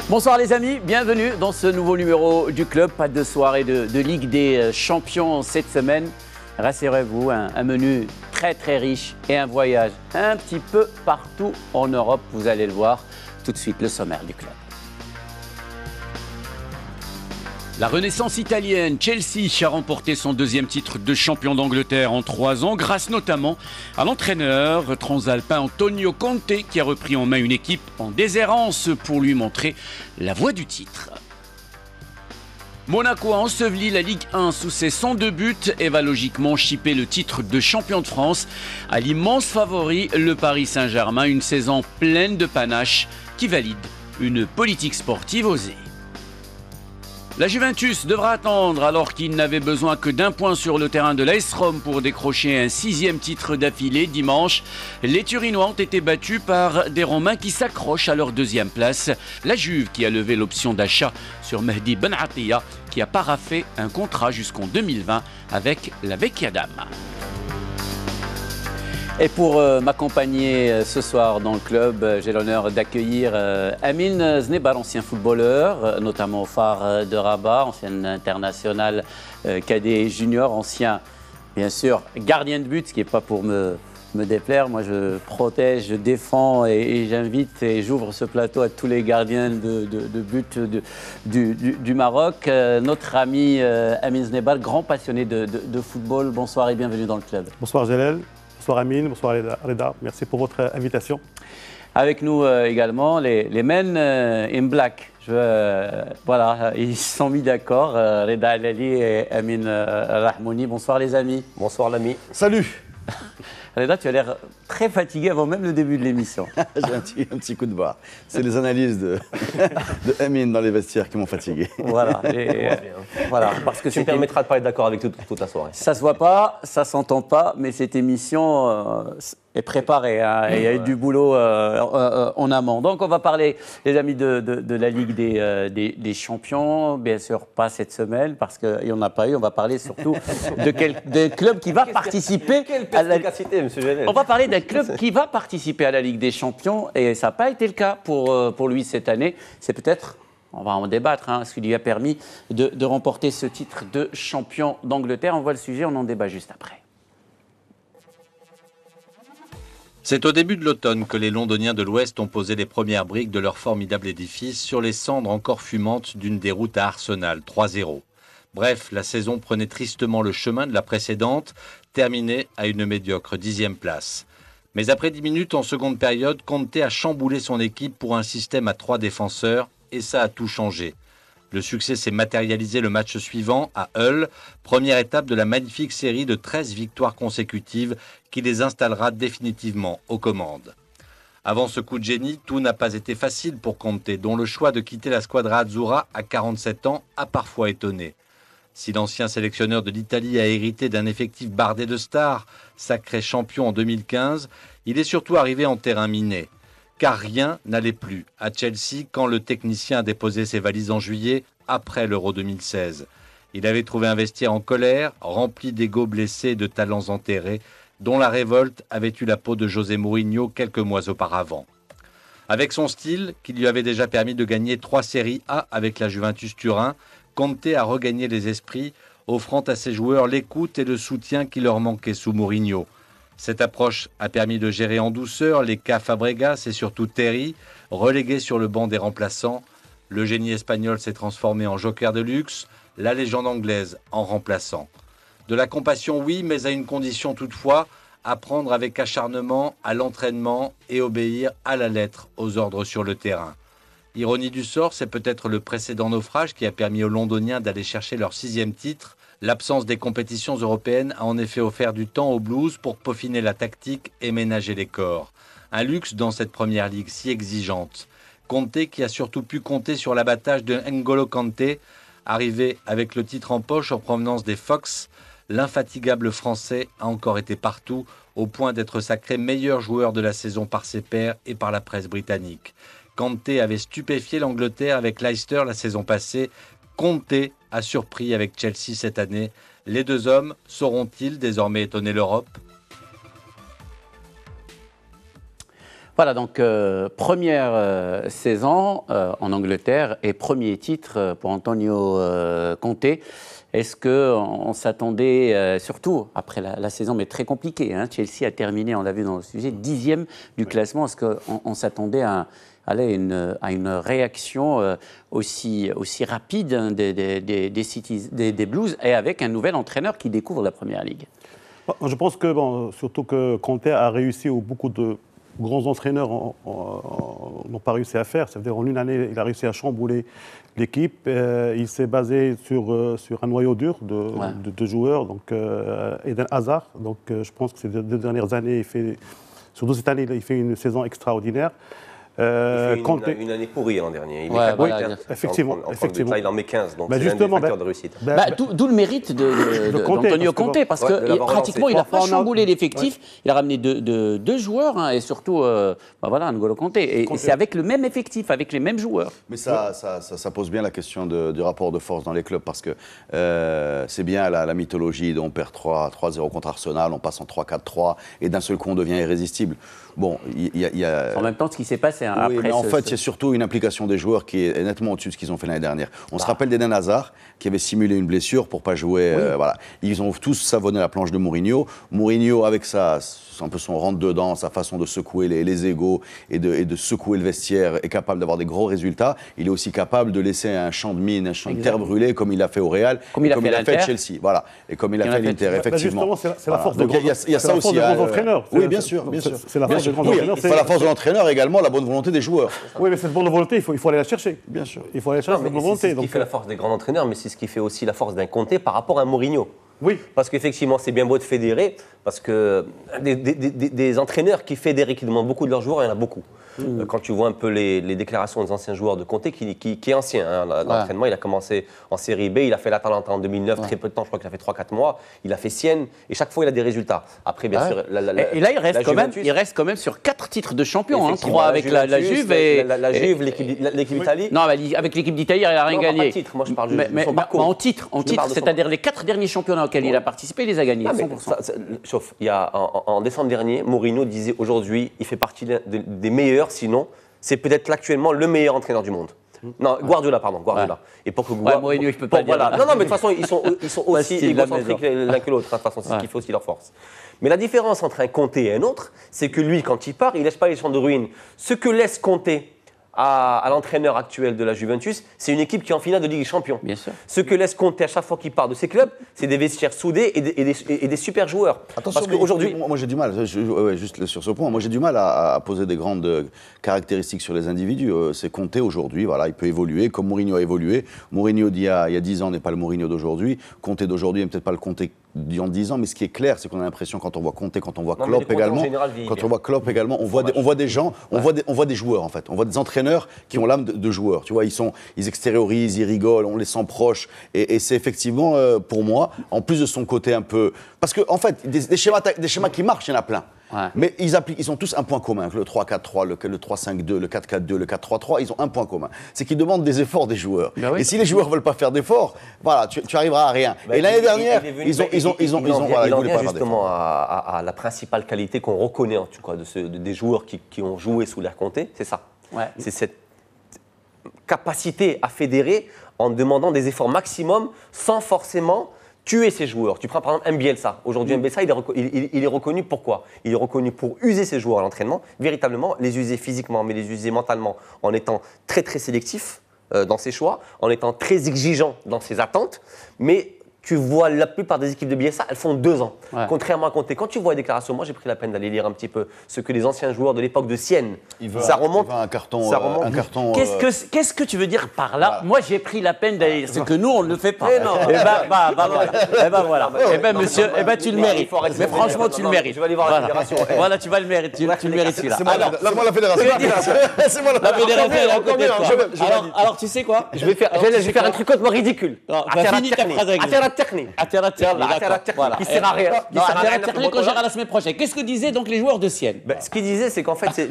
Bonsoir les amis, bienvenue dans ce nouveau numéro du club. Pas de soirée de Ligue des Champions cette semaine. Rassurez-vous, un menu très riche et un voyage un petit peu partout en Europe. Vous allez le voir tout de suite, le sommaire du club. La renaissance italienne, Chelsea a remporté son deuxième titre de champion d'Angleterre en 3 ans, grâce notamment à l'entraîneur transalpin Antonio Conte qui a repris en main une équipe en déshérence pour lui montrer la voie du titre. Monaco a enseveli la Ligue 1 sous ses 102 buts et va logiquement chipper le titre de champion de France à l'immense favori, le Paris Saint-Germain, une saison pleine de panache qui valide une politique sportive osée. La Juventus devra attendre alors qu'il n'avait besoin que d'un point sur le terrain de l'AS Rome pour décrocher un 6e titre d'affilée dimanche. Les Turinois ont été battus par des Romains qui s'accrochent à leur 2e place. La Juve qui a levé l'option d'achat sur Mehdi Ben Atiya qui a paraphé un contrat jusqu'en 2020 avec la Vecchia Dama. Et pour m'accompagner ce soir dans le club, j'ai l'honneur d'accueillir Amine Znebar, ancien footballeur, notamment au Phare de Rabat, ancien international cadet et junior, ancien, bien sûr, gardien de but, ce qui n'est pas pour me déplaire. Moi, je protège, je défends et j'invite et j'ouvre ce plateau à tous les gardiens de but du Maroc. Notre ami Amine Znebar, grand passionné de football. Bonsoir et bienvenue dans le club. Bonsoir Jalel. Bonsoir Amine, bonsoir Reda, merci pour votre invitation. Avec nous également les men in black. Voilà, ils se sont mis d'accord, Reda Alali et Amine Rahmouni. Bonsoir les amis. Bonsoir l'ami. Salut. Reda, tu as l'air très fatigué avant même le début de l'émission. J'ai un petit coup de barre. C'est les analyses de Amine dans les vestiaires qui m'ont fatigué. Voilà. Voilà, parce que tu me permettras de pas être d'accord avec toute la soirée. Ça se voit pas, ça s'entend pas, mais cette émission est préparée. Hein, et il y a eu du boulot en amont. Donc on va parler, les amis, de la Ligue des Champions. Bien sûr, pas cette semaine, parce qu'il n'y en a pas eu. On va parler surtout d'un club qui va participer à la Ligue. On va parler d'un club qui va participer à la Ligue des Champions et ça n'a pas été le cas pour lui cette année. C'est peut-être, on va en débattre, ce qui lui a permis de remporter ce titre de champion d'Angleterre. On voit le sujet, on en débat juste après. C'est au début de l'automne que les Londoniens de l'Ouest ont posé les premières briques de leur formidable édifice sur les cendres encore fumantes d'une déroute à Arsenal, 3-0. Bref, la saison prenait tristement le chemin de la précédente, terminée à une médiocre 10e place. Mais après 10 minutes en seconde période, Conte a chamboulé son équipe pour un système à 3 défenseurs et ça a tout changé. Le succès s'est matérialisé le match suivant à Hull, première étape de la magnifique série de 13 victoires consécutives qui les installera définitivement aux commandes. Avant ce coup de génie, tout n'a pas été facile pour Conte, dont le choix de quitter la squadra azzurra à 47 ans a parfois étonné. Si l'ancien sélectionneur de l'Italie a hérité d'un effectif bardé de stars, sacré champion en 2015, il est surtout arrivé en terrain miné. Car rien n'allait plus à Chelsea quand le technicien a déposé ses valises en juillet, après l'Euro 2016. Il avait trouvé un vestiaire en colère, rempli d'égos blessés et de talents enterrés, dont la révolte avait eu la peau de José Mourinho quelques mois auparavant. Avec son style, qui lui avait déjà permis de gagner 3 séries A avec la Juventus Turin, Conte a regagné les esprits, offrant à ses joueurs l'écoute et le soutien qui leur manquaient sous Mourinho. Cette approche a permis de gérer en douceur les cas Fabregas et surtout Terry, relégués sur le banc des remplaçants. Le génie espagnol s'est transformé en joker de luxe, la légende anglaise en remplaçant. De la compassion, oui, mais à une condition toutefois, apprendre avec acharnement à l'entraînement et obéir à la lettre aux ordres sur le terrain. Ironie du sort, c'est peut-être le précédent naufrage qui a permis aux Londoniens d'aller chercher leur 6e titre. L'absence des compétitions européennes a en effet offert du temps aux Blues pour peaufiner la tactique et ménager les corps. Un luxe dans cette première ligue si exigeante. Conte qui a surtout pu compter sur l'abattage de N'Golo Kanté, arrivé avec le titre en poche en provenance des Fox. L'infatigable Français a encore été partout, au point d'être sacré meilleur joueur de la saison par ses pairs et par la presse britannique. Conte avait stupéfié l'Angleterre avec Leicester la saison passée. Conte a surpris avec Chelsea cette année. Les deux hommes sauront-ils désormais étonner l'Europe ? Voilà, donc première saison en Angleterre et premier titre pour Antonio Conte. Est-ce qu'on s'attendait, surtout après la saison, mais très compliquée, hein, Chelsea a terminé, on l'a vu dans le sujet, 10e du classement. Est-ce qu'on s'attendait à une réaction aussi rapide hein, des Blues et avec un nouvel entraîneur qui découvre la Première Ligue? Je pense que, surtout que Conte a réussi où beaucoup de grands entraîneurs n'ont pas réussi à faire. C'est-à-dire en une année, il a réussi à chambouler l'équipe. Il s'est basé sur un noyau dur de joueurs, donc Eden Hazard. Donc je pense que ces 2 dernières années, surtout cette année, il fait une saison extraordinaire. Il fait une année pourrie l'an dernier. Effectivement. Il en met 15, donc c'est un des facteurs de réussite. D'où le mérite d'Antonio Conte, parce que pratiquement, il n'a pas chamboulé l'effectif. Il a ramené deux joueurs, hein, et surtout N'Golo Conte. Et c'est avec le même effectif, avec les mêmes joueurs. Mais ça pose bien la question du rapport de force dans les clubs, parce que c'est bien la mythologie dont on perd 3-0 contre Arsenal, on passe en 3-4-3, et d'un seul coup, on devient irrésistible. Bon, il y a... En même temps, ce qui s'est passé oui, après... mais en fait, c'est surtout une implication des joueurs qui est nettement au-dessus de ce qu'ils ont fait l'année dernière. On se rappelle d'Eden Hazard, qui avait simulé une blessure pour ne pas jouer. Voilà. Ils ont tous savonné la planche de Mourinho. Mourinho, avec un peu son rentre-dedans, sa façon de secouer les égos et de secouer le vestiaire, est capable d'avoir des gros résultats. Il est aussi capable de laisser un champ de mine, un champ de terre brûlée, comme il l'a fait au Real, comme il a fait à Chelsea. Voilà. Et comme il a fait à l'Inter, effectivement. C'est la force de grands entraîneurs. Oui, bien sûr. C'est la force de grands entraîneurs. La force de l'entraîneur également, la bonne volonté des joueurs. Oui, mais cette bonne volonté, il faut aller la chercher. Bien sûr. Il faut aller chercher cette bonne volonté. C'est ce qui fait la force des grands entraîneurs, mais c'est ce qui fait aussi la force d'un Conte par rapport à un Mourinho. Oui. Parce qu'effectivement, c'est bien beau de fédérer, parce que des entraîneurs qui fédèrent, qui demandent beaucoup de leurs joueurs, il y en a beaucoup. Quand tu vois un peu les déclarations des anciens joueurs de Conte, qui est ancien, hein, l'entraînement, il a commencé en Série B, il a fait l'Atalanta en 2009, très peu de temps, je crois qu'il a fait 3-4 mois, il a fait Sienne, et chaque fois il a des résultats. Après, bien sûr, et là, il reste quand même sur 4 titres de champion, hein, 3 avec la Juve et... La Juve, l'équipe d'Italie. Non, avec l'équipe d'Italie, il n'a rien gagné. Pas titre, moi je parle de son parcours. En titre, c'est-à-dire les 4 derniers championnats auxquels il a participé, il les a gagnés, 100%. Sauf, en décembre dernier, Mourinho disait aujourd'hui, il fait partie des meilleurs, sinon, c'est peut-être actuellement le meilleur entraîneur du monde. Non, Guardiola. Et pour que Mourinho, il peut pas dire. Voilà. Non, mais de toute façon, ils sont aussi égocentriques l'un que l'autre. De toute façon, c'est ce qui fait aussi leur force. Mais la différence entre un Conte et un autre, c'est que lui, quand il part, il ne laisse pas les champs de ruines. Ce que laisse Conte à l'entraîneur actuel de la Juventus, c'est une équipe qui est en finale de Ligue des Champions. Bien sûr. Ce que laisse Conte à chaque fois qu'il part de ses clubs, c'est des vestiaires soudés et des super joueurs. Attention, parce qu'aujourd'hui, moi j'ai du mal, juste sur ce point, moi j'ai du mal à poser des grandes caractéristiques sur les individus. C'est Conte aujourd'hui, voilà, il peut évoluer comme Mourinho a évolué. Mourinho d'il y a 10 ans n'est pas le Mourinho d'aujourd'hui. Conte d'aujourd'hui n'est peut-être pas le Conte d'il y a 10 ans, mais ce qui est clair, c'est qu'on a l'impression, quand on voit Conte, quand on voit Klopp également, on voit des gens, on voit des joueurs en fait, on voit des entraîneurs qui ont l'âme de joueurs. Tu vois, ils extériorisent, ils rigolent, on les sent proches, et c'est effectivement pour moi, en plus de son côté un peu, parce que en fait, des schémas qui marchent, il y en a plein. Ouais. Mais ils ont tous un point commun, le 3-4-3, le 3-5-2, le 4-4-2, le 4-3-3, ils ont un point commun. C'est qu'ils demandent des efforts des joueurs. Ben oui. Et si les joueurs ne veulent pas faire d'efforts, voilà, tu arriveras à rien. Ben et l'année dernière, ils en vient justement à la principale qualité qu'on reconnaît en tout cas des joueurs qui ont joué sous l'ère Conte, c'est ça. Ouais. C'est cette capacité à fédérer en demandant des efforts maximum sans forcément tuer ses joueurs. Tu prends par exemple Bielsa. Aujourd'hui, Bielsa, il est reconnu pourquoi ? Il est reconnu pour user ses joueurs à l'entraînement, véritablement les user physiquement, mais les user mentalement, en étant très très sélectif dans ses choix, en étant très exigeant dans ses attentes, mais tu vois la plupart des équipes de Bielsa, elles font 2 ans. Ouais. Contrairement à Conte, quand tu vois les déclarations, moi j'ai pris la peine d'aller lire un petit peu ce que les anciens joueurs de l'époque de Sienne, ça remonte. Un carton. Qu'est-ce que tu veux dire par là ? Moi j'ai pris la peine d'aller lire, c'est que nous on ne le fait pas. Voilà. Monsieur, tu le mérites. Mais franchement tu le mérites. Je vais aller voir la fédération. Voilà, tu vas le mériter. Tu le mérites celui-là. C'est moi la fédération. C'est moi la fédération, elle est à côté de toi. Alors tu sais quoi ? Je vais faire un truc complètement ridicule. Finis ta phrase avec technique. Qui sert à rien. Qu'on gère la semaine prochaine. Qu'est-ce que disaient donc les joueurs de Sienne ? Ce qu'ils disaient, c'est qu'en fait,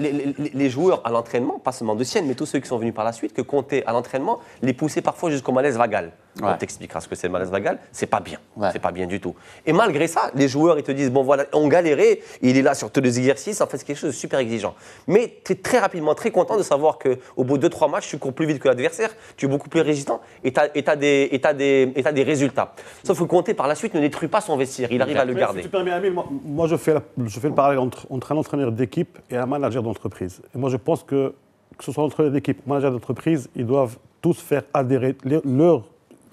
les joueurs à l'entraînement, pas seulement de Sienne, mais tous ceux qui sont venus par la suite, que Conte à l'entraînement les poussait parfois jusqu'au malaise vagal. on t'expliquera ce que c'est le malaise vagal, c'est pas bien. C'est pas bien du tout. Et malgré ça, les joueurs, ils te disent, bon voilà, on galérait, il est là sur tous les exercices, en fait, c'est quelque chose de super exigeant. Mais tu es très rapidement très content de savoir qu'au bout de 2-3 matchs, tu cours plus vite que l'adversaire, tu es beaucoup plus résistant et tu as des résultats. Sauf que Conte, par la suite, ne détruit pas son vestiaire, il arrive à le garder. Si tu permets, Amine, moi je fais le parallèle entre un entraîneur d'équipe et un manager d'entreprise. Et moi je pense que ce soit entraîneur d'équipe ou manager d'entreprise, ils doivent tous faire adhérer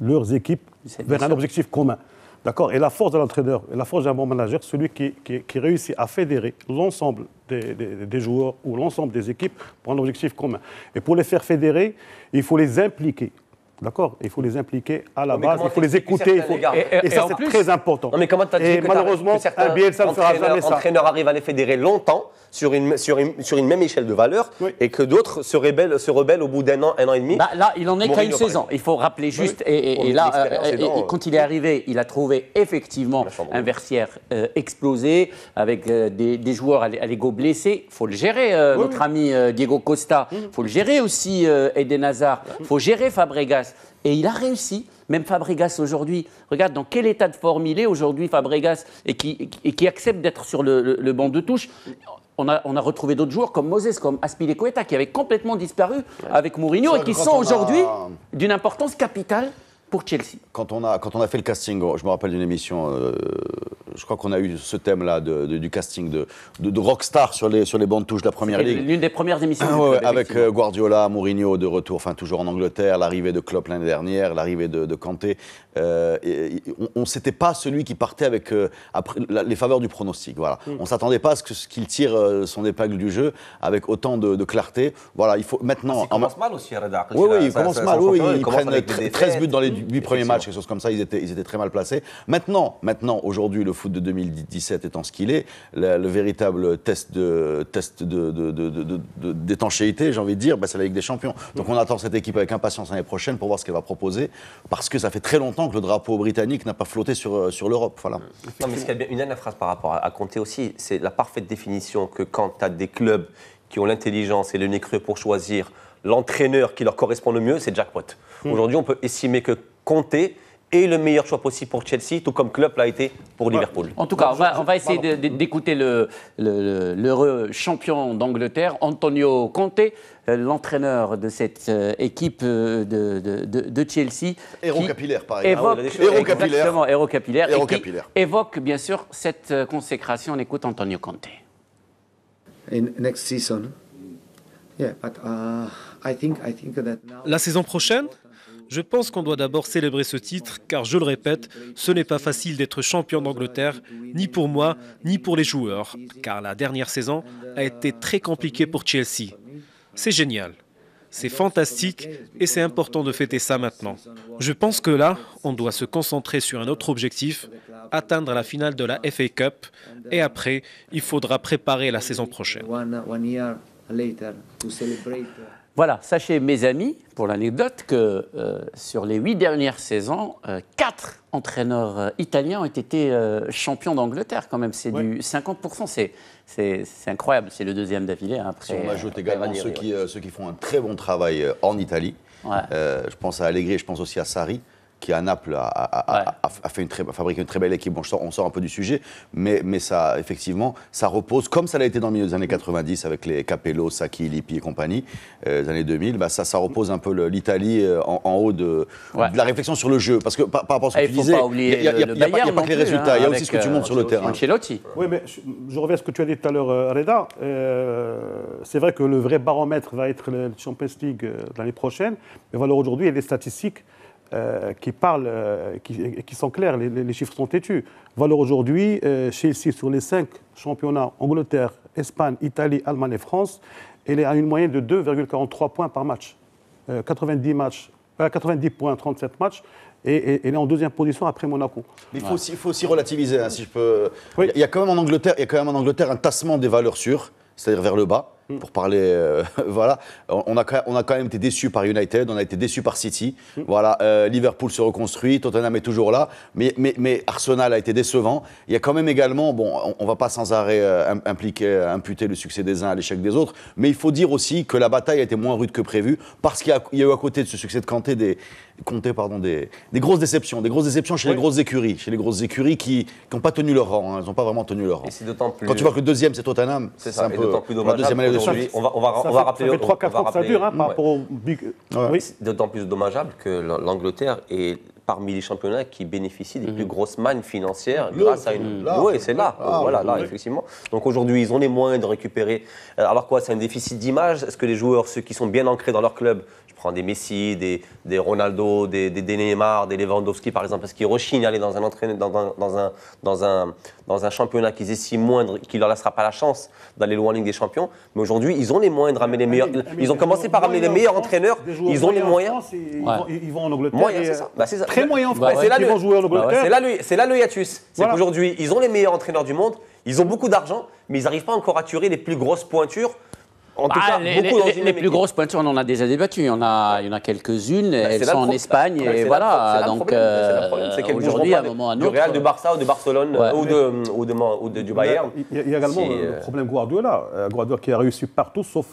leurs équipes vers un objectif commun. D'accord ? Et la force de l'entraîneur, et la force d'un bon manager, celui qui réussit à fédérer l'ensemble des joueurs ou l'ensemble des équipes pour un objectif commun. Et pour les faire fédérer, il faut les impliquer. D'accord ? Il faut les impliquer à la base, il faut les écouter. Et ça, c'est très important. Non, mais comment tu as dit que malheureusement, un Bielsa ne fera jamais ça. Entraîneur arrive à les fédérer longtemps sur une même échelle de valeur et que d'autres se rebellent au bout d'un an, un an et demi. Là, il en est qu'à une saison. Il faut rappeler juste. Et là, quand il est arrivé, il a trouvé effectivement un vestiaire explosé avec des joueurs à l'ego blessés. Il faut le gérer, notre ami Diego Costa. Il faut le gérer aussi, Eden Hazard. Il faut gérer Fabregas. Et il a réussi. Même Fabregas aujourd'hui, regarde dans quel état de forme il est aujourd'hui, Fabregas, et qui accepte d'être sur le banc de touche. On a retrouvé d'autres joueurs comme Moses, comme Azpilicueta, qui avaient complètement disparu avec Mourinho et qui sont aujourd'hui d'une importance capitale pour Chelsea. Quand on a fait le casting, je me rappelle d'une émission, je crois qu'on a eu ce thème-là du casting de rockstar sur les bancs de touche de la Première Ligue. L'une des premières émissions du club, avec Guardiola, Mourinho de retour, enfin toujours en Angleterre, l'arrivée de Klopp l'année dernière, l'arrivée de Kanté. On s'était pas celui qui partait avec après, les faveurs du pronostic. Voilà. On s'attendait pas à ce qu'il tire son épingle du jeu avec autant de clarté. Voilà, il faut maintenant. Il commence mal aussi, Reda. Oui, il commence mal. Ils prennent 13 buts dans les 8 premiers matchs, quelque chose comme ça. Ils étaient très mal placés. Maintenant, aujourd'hui, le foot de 2017 étant ce qu'il est, le véritable test d'étanchéité, j'ai envie de dire, c'est la Ligue des Champions. Donc on attend cette équipe avec impatience l'année prochaine pour voir ce qu'elle va proposer, parce que ça fait très longtemps que le drapeau britannique n'a pas flotté sur l'Europe. Voilà. Non, mais ce qu'il y a bien, une dernière phrase par rapport à Conte aussi, c'est la parfaite définition que quand tu as des clubs qui ont l'intelligence et le nez creux pour choisir l'entraîneur qui leur correspond le mieux, c'est jackpot. Aujourd'hui, on peut estimer que Conte est le meilleur choix possible pour Chelsea, tout comme Klopp l'a été pour Liverpool. En tout cas, on va essayer d'écouter l'heureux champion d'Angleterre, Antonio Conte, l'entraîneur de cette équipe de Chelsea. Héros capillaire, pareil. Héros capillaire. Évoque bien sûr cette consécration. On écoute Antonio Conte. Next season. Yeah, but I think that now... La saison prochaine, je pense qu'on doit d'abord célébrer ce titre, car je le répète, ce n'est pas facile d'être champion d'Angleterre, ni pour moi, ni pour les joueurs, car la dernière saison a été très compliquée pour Chelsea. C'est génial, c'est fantastique et c'est important de fêter ça maintenant. Je pense que là, on doit se concentrer sur un autre objectif, atteindre la finale de la FA Cup, et après, il faudra préparer la saison prochaine. Voilà, sachez mes amis, pour l'anecdote, que sur les 8 dernières saisons, 4 entraîneurs italiens ont été champions d'Angleterre quand même. C'est du 50%, c'est incroyable, c'est le deuxième d'affilée. Si on ajoute également ceux qui font un très bon travail en Italie, je pense à Allegri et je pense aussi à Sarri, qui à Naples a fabriqué une très belle équipe. Bon, on sort un peu du sujet, mais ça, effectivement, ça repose, comme ça l'a été dans le milieu des années 90 avec les Capello, Sacchi, Lippi et compagnie, des années 2000, ça repose un peu l'Italie en haut de la réflexion sur le jeu. Parce que par rapport à ce que tu disais, il n'y a pas que les résultats, il y a aussi ce que tu montres sur le terrain. Ancelotti. Oui, mais je reviens à ce que tu as dit tout à l'heure, Reda. C'est vrai que le vrai baromètre va être le Champions League l'année prochaine, mais voilà, aujourd'hui, il y a des statistiques qui parlent, qui sont clairs, les chiffres sont têtus. Valeur aujourd'hui, Chelsea sur les 5 championnats, Angleterre, Espagne, Italie, Allemagne et France, elle est à une moyenne de 2,43 points par match. 90 points, 37 matchs, et elle est en deuxième position après Monaco. Mais il faut aussi relativiser, si je peux. Oui. Il y a quand même en Angleterre un tassement des valeurs sûres, c'est-à-dire vers le bas. pour parler, voilà. On a quand même été déçus par United, on a été déçus par City. Voilà, Liverpool se reconstruit, Tottenham est toujours là, mais Arsenal a été décevant. Il y a quand même également, bon, on ne va pas sans arrêt imputer le succès des uns à l'échec des autres, mais il faut dire aussi que la bataille a été moins rude que prévu, parce qu'il y a eu à côté de ce succès de Kanté des grosses déceptions chez les grosses écuries qui n'ont pas tenu leur rang, elles n'ont pas vraiment tenu leur rang. Et c'est d'autant plus... Quand tu vois que le deuxième c'est Tottenham, c'est un peu d'autant plus dommageable aujourd'hui. On va rappeler. Ça fait 3-4 ans que ça dure par rapport au big. Oui. C'est d'autant plus dommageable que l'Angleterre est parmi les championnats qui bénéficient des plus grosses mannes financières grâce à une... Oui, c'est là. Voilà, effectivement. Donc aujourd'hui, ils ont les moyens de récupérer. Alors quoi, c'est un déficit d'image? Est-ce que les joueurs, ceux qui sont bien ancrés dans leur club, je prends des Messi, des Ronaldo, des Neymar, des Lewandowski par exemple, est-ce qu'ils rechignent à aller dans un championnat qu'ils estiment moindre, qui ne leur laissera pas la chance d'aller loin en Ligue des Champions? Mais aujourd'hui, ils ont les moyens de ramener les meilleurs. Ils ont commencé par ramener les meilleurs entraîneurs. Ils ont les moyens. Ils vont en Angleterre. C'est ça. Très moyen en France. Ils vont jouer en Angleterre. C'est là le hiatus. C'est qu'aujourd'hui, ils ont les meilleurs entraîneurs du monde. Ils ont beaucoup d'argent, mais ils n'arrivent pas encore à tuer les plus grosses pointures. En tout cas, les plus grosses pointures, on en a déjà débattu. Il y en a quelques-unes. Elles sont en Espagne. Et voilà. Donc aujourd'hui, à un moment ou à un autre. Du Real, du Barça ou de Barcelone ou du Bayern. Il y a également le problème Guardiola. Guardiola qui a réussi partout sauf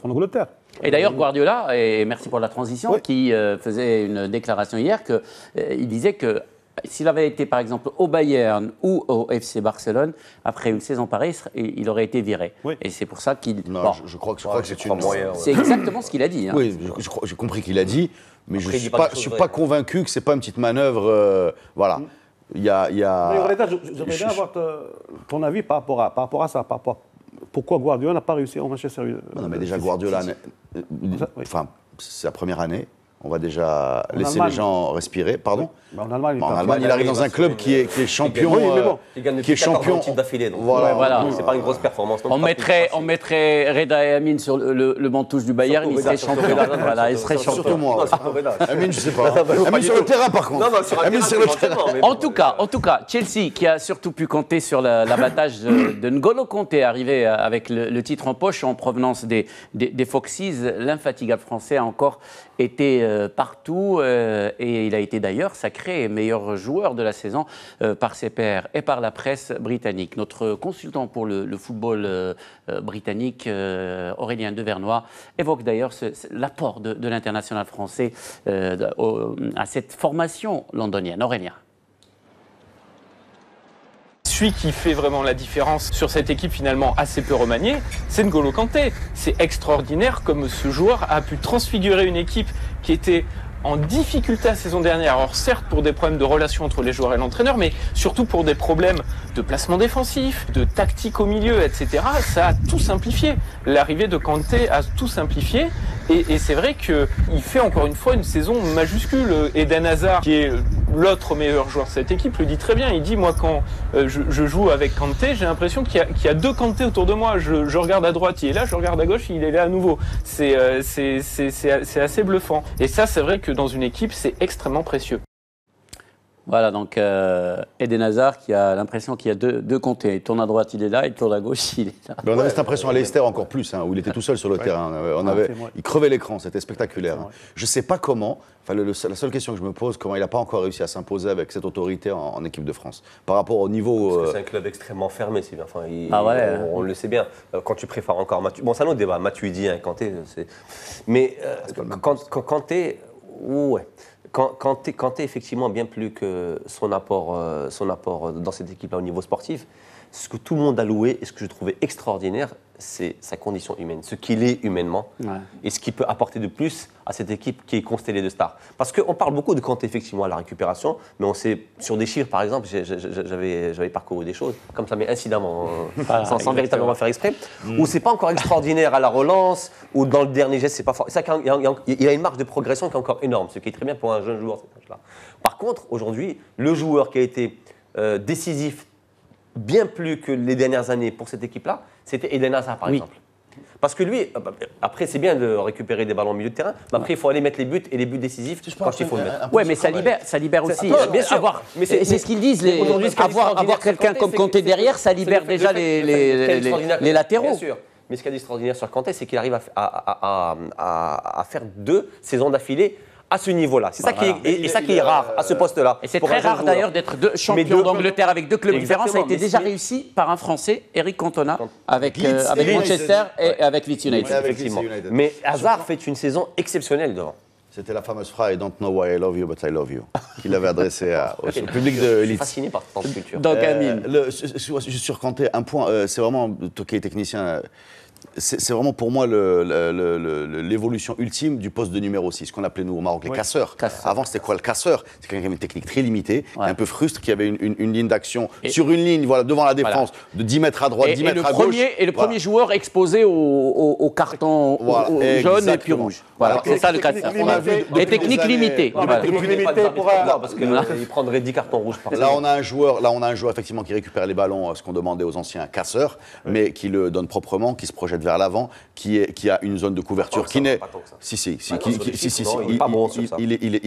en Angleterre. Et d'ailleurs, Guardiola, et merci pour la transition, qui faisait une déclaration hier qu'il disait que s'il avait été, par exemple, au Bayern ou au FC Barcelone, après une saison pareille, il aurait été viré. Oui. Et c'est pour ça qu'il... Non, je crois que c'est une... C'est exactement ce qu'il a dit. Hein. Oui, j'ai compris qu'il a dit, mais je ne suis pas convaincu que ce n'est pas une petite manœuvre... voilà. Il y a... J'aimerais bien avoir ton avis par rapport à ça, pourquoi Guardiola n'a pas réussi au Manchester United. Non, mais déjà, Guardiola... Enfin, c'est la première année. On va déjà laisser les gens respirer. Pardon. En Allemagne, il arrive dans un club qui est champion. Il gagne depuis 14 ans d'affilée. Voilà. C'est pas une grosse performance. On mettrait Reda et Amine sur le banc touche du Bayern, il serait champion. Voilà, il serait champion. Surtout moi. Amine, je sais pas. Amine sur le terrain, par contre. Amine sur le terrain. En tout cas, Chelsea qui a surtout pu compter sur l'abattage de N'Golo Kanté, arrivé avec le titre en poche en provenance des Foxes. L'infatigable français a encore été partout et il a été d'ailleurs sacré meilleur joueur de la saison par ses pairs et par la presse britannique. Notre consultant pour le football britannique, Aurélien Devernois, évoque d'ailleurs l'apport de l'international français à cette formation londonienne. Aurélien. Celui qui fait vraiment la différence sur cette équipe finalement assez peu remaniée, c'est N'Golo Kanté. C'est extraordinaire comme ce joueur a pu transfigurer une équipe qui était en difficulté la saison dernière. Alors certes pour des problèmes de relation entre les joueurs et l'entraîneur, mais surtout pour des problèmes de placement défensif, de tactique au milieu, etc. Ça a tout simplifié. L'arrivée de Kanté a tout simplifié et c'est vrai qu'il fait encore une fois une saison majuscule. Eden Hazard, qui est l'autre meilleur joueur de cette équipe, le dit très bien. Il dit, moi quand je joue avec Kanté, j'ai l'impression qu'il y a deux Kanté autour de moi. Je regarde à droite, il est là, je regarde à gauche, il est là à nouveau. C'est assez bluffant. Et ça, c'est vrai que dans une équipe, c'est extrêmement précieux. Voilà, donc Eden Hazard qui a l'impression qu'il y a deux Kanté. Il tourne à droite, il est là, il tourne à gauche, il est là. Mais on avait cette impression à Leicester encore plus, où il était tout seul sur le terrain. Il crevait l'écran, c'était spectaculaire. Je ne sais pas comment, la seule question que je me pose, comment il n'a pas encore réussi à s'imposer avec cette autorité en équipe de France. Par rapport au niveau... Parce que c'est un club extrêmement fermé, c'est bien. On le sait bien. Quand tu préfères encore Mathieu... Bon, c'est un autre débat. Matuidi, Kanté, c'est... Mais Kanté... Ouais. Kanté, effectivement, bien plus que son apport dans cette équipe-là au niveau sportif, ce que tout le monde a loué et ce que je trouvais extraordinaire, c'est sa condition humaine, ce qu'il est humainement et ce qu'il peut apporter de plus à cette équipe qui est constellée de stars. Parce qu'on parle beaucoup de Kanté, effectivement, à la récupération, mais on sait, sur des chiffres, par exemple, j'avais parcouru des choses, comme ça, mais incidemment, sans véritablement faire exprès, où c'est pas encore extraordinaire à la relance, ou dans le dernier geste, c'est pas fort. Il y a une marge de progression qui est encore énorme, ce qui est très bien pour un jeune joueur de cet âge-là. Par contre, aujourd'hui, le joueur qui a été décisif bien plus que les dernières années pour cette équipe-là, c'était Eden Hazard, par exemple. Parce que lui, après, c'est bien de récupérer des ballons au milieu de terrain, mais après, il faut aller mettre les buts et les buts décisifs quand il faut le mettre. Oui, mais ça libère aussi. Bien sûr. C'est ce qu'ils disent, avoir quelqu'un comme Kanté derrière, ça libère déjà les latéraux. Mais ce qui est extraordinaire sur Kanté, c'est qu'il arrive à faire 2 saisons d'affilée à ce niveau-là. C'est ça qui est rare à ce poste-là. Et c'est très rare d'ailleurs d'être champion d'Angleterre avec 2 clubs différents. Ça a été déjà réussi par un Français, Eric Cantona, avec Manchester et avec Leeds United. Effectivement. Mais Hazard fait une saison exceptionnelle devant. C'était la fameuse phrase I don't know why I love you, but I love you, qu'il avait adressée au public de Leeds. Fasciné par cette culture. Donc, Amine. Sur Kanté, un point, c'est vraiment, toi qui es technicien, c'est vraiment pour moi l'évolution ultime du poste de numéro 6, qu'on appelait nous au Maroc les casseurs. Avant, c'était quoi le casseur? C'est quelqu'un qui avait une technique très limitée, un peu frustre, qui avait une ligne d'action sur une ligne, voilà, devant la défense, de 10 mètres à droite, 10 mètres à gauche. Et le premier joueur exposé au carton jaune et puis rouge. Voilà, c'est ça le casseur. Les techniques limitées. Parce qu'il prendrait 10 cartons rouges par là, on a un joueur effectivement qui récupère les ballons, ce qu'on demandait aux anciens casseurs, mais qui le donne proprement, qui se projette vers l'avant, qui a une zone de couverture qui n'est. Il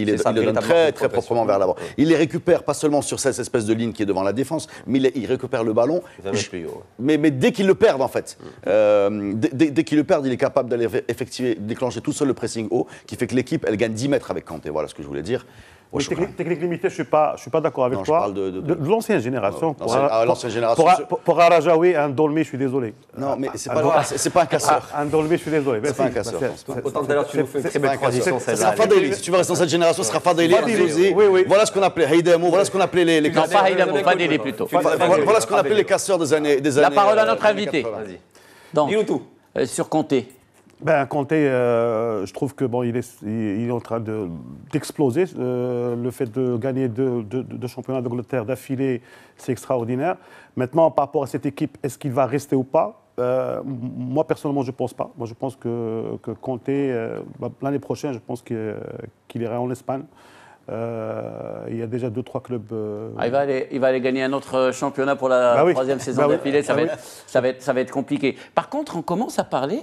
le donne très proprement vers l'avant. Il les récupère pas seulement sur cette espèce de ligne qui est devant la défense, mais il récupère le ballon. Mais dès qu'il le perd en fait, dès qu'il le perd, il est capable d'aller déclencher tout seul le pressing haut, qui fait que l'équipe elle gagne 10 mètres avec Kanté. Voilà ce que je voulais dire. Oui, technique limitée, je suis pas d'accord avec toi. Je parle de l'ancienne génération. L'ancienne génération. Pour Arajaoui, un Dolmé, je suis désolé. Non, mais c'est pas un casseur. Un Dolmé, je suis désolé. C'est pas un casseur. Autant d'ailleurs, tu nous fais une très belle transition. Ce sera Fadeli. Si tu veux rester dans cette génération, ce sera Fadeli. Voilà ce qu'on appelait Haïdemo, voilà ce qu'on appelait les casseurs. Non, pas Haïdemo, Fadeli plutôt. Voilà ce qu'on appelait les casseurs des années. La parole à notre invité. Dis-nous tout. Sur Kanté. Kanté, je trouve que il est en train d'exploser. Le fait de gagner deux championnats d'Angleterre d'affilée, c'est extraordinaire. Maintenant, par rapport à cette équipe, est-ce qu'il va rester ou pas? Moi, personnellement, je ne pense pas. Moi, je pense que Kanté, l'année prochaine, je pense qu'il ira en Espagne. Il y a déjà 2-3 clubs. Il va aller gagner un autre championnat pour la troisième saison d'affilée. Ça va être compliqué. Par contre, on commence à parler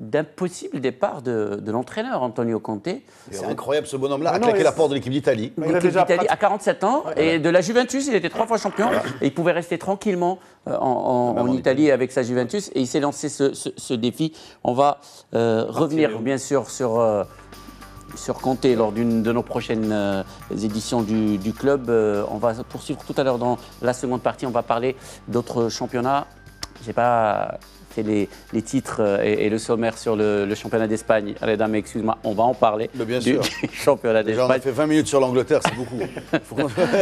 d'un possible départ de l'entraîneur Antonio Conte. C'est incroyable ce bonhomme-là, a claqué la porte de l'équipe d'Italie. L'équipe d'Italie à 47 ans, et de la Juventus, il était 3 fois champion, et il pouvait rester tranquillement en Italie avec sa Juventus, et il s'est lancé ce défi. On va revenir bien sûr sur Conte lors d'une de nos prochaines éditions du club. On va poursuivre tout à l'heure dans la seconde partie, on va parler d'autres championnats. J'ai pas fait les titres et le sommaire sur le championnat d'Espagne. Reda, mais excuse-moi, on va en parler du championnat d'Espagne. On a fait 20 minutes sur l'Angleterre, c'est beaucoup.